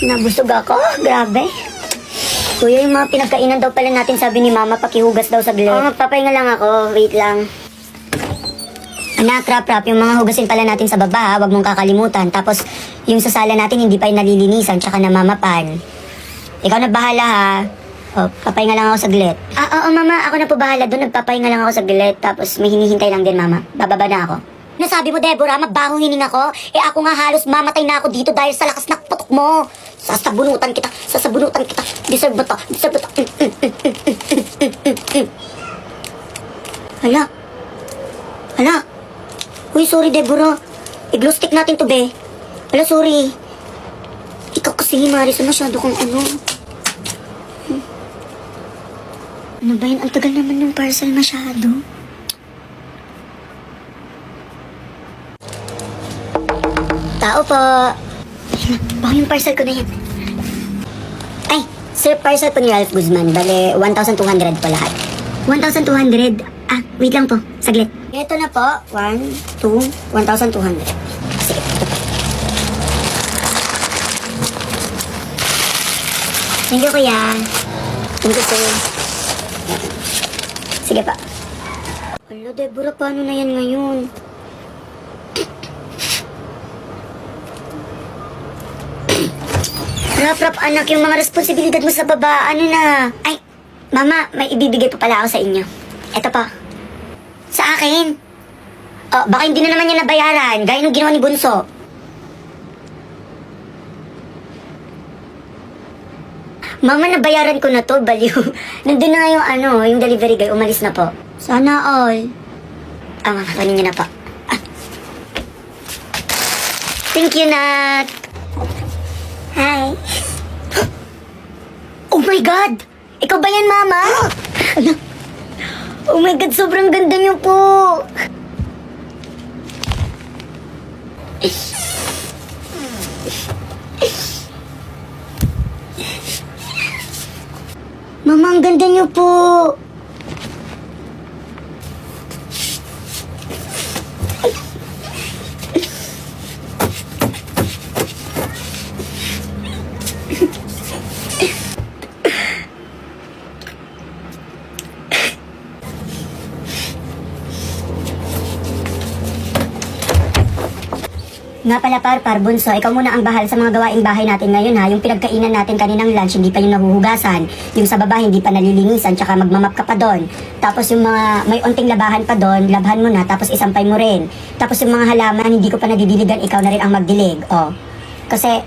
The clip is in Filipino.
Nabusog ako? Grabe. Kuya, yung mga pinagkainan daw pala natin, sabi ni Mama, pakihugas daw saglit. Oo, magpapahinga lang ako. Wait lang. Anak, rap, yung mga hugasin pala natin sa baba, ha? Huwag mong kakalimutan. Tapos, yung sa sala natin, hindi pa yung nalilinisan, tsaka namamapan. Ikaw na bahala, ha? O, papahinga lang ako saglit. Oo, Mama, ako na po bahala doon. Nagpapahinga lang ako saglit. Tapos, may hinihintay lang din, Mama. Bababa na ako. Nasabi mo, Deborah, magbahong hining ako. Eh, ako nga halos mamatay na ako dito dahil sa lakas ng putok mo. Sasabunutan kita. Deserve mo to. Hala. Uy, sorry, Deborah. I-glow stick natin to, be. Hala, sorry. Ikaw kasi, Marisa, masyado kang ano. Ano ba yun? Ang tagal naman yung parcel masyado. Tao po. Ayun na, baka yung parcel ko na yan. Ay, sir, parcel po ni Ralph Guzman. Bale, 1,200 po lahat. 1,200? Ah, wait lang po. Saglit. Ito na po. 1, 2, 1,200. Sige, ito po. Thank you, kuya. Thank you, sir. Sige pa. Hala, Deborah, paano na yan ngayon? Rap, anak, yung mga responsibilidad mo sa baba, ano na? Ay, Mama, may ibibigay pa pala ako sa inyo. Eto pa. Sa akin. Oh, baka hindi na naman niya nabayaran, gaya nung ginawa ni Bunso. Mama, nabayaran ko na to, baliw. Nandun na nga yung delivery guy, umalis na po. Sana all. Mama, panin niyo na po. Ah. Thank you, Nat. Hi. Oh my God! Ikaw ba yan, Mama? Oh my God, sobrang ganda niyo po. Mama, ang ganda niyo po. Nga pala, Par Bunso, ikaw muna ang bahal sa mga gawaing bahay natin ngayon, ha. Yung pinagkainan natin kaninang lunch, hindi pa yung nahuhugasan. Yung sa baba, hindi pa nalilinisan, tsaka magmamap ka pa doon. Tapos yung mga may onting labahan pa doon, labhan mo na, tapos isampay mo rin. Tapos yung mga halaman, hindi ko pa nadidiligan, ikaw na rin ang magdilig. Oh. Kasi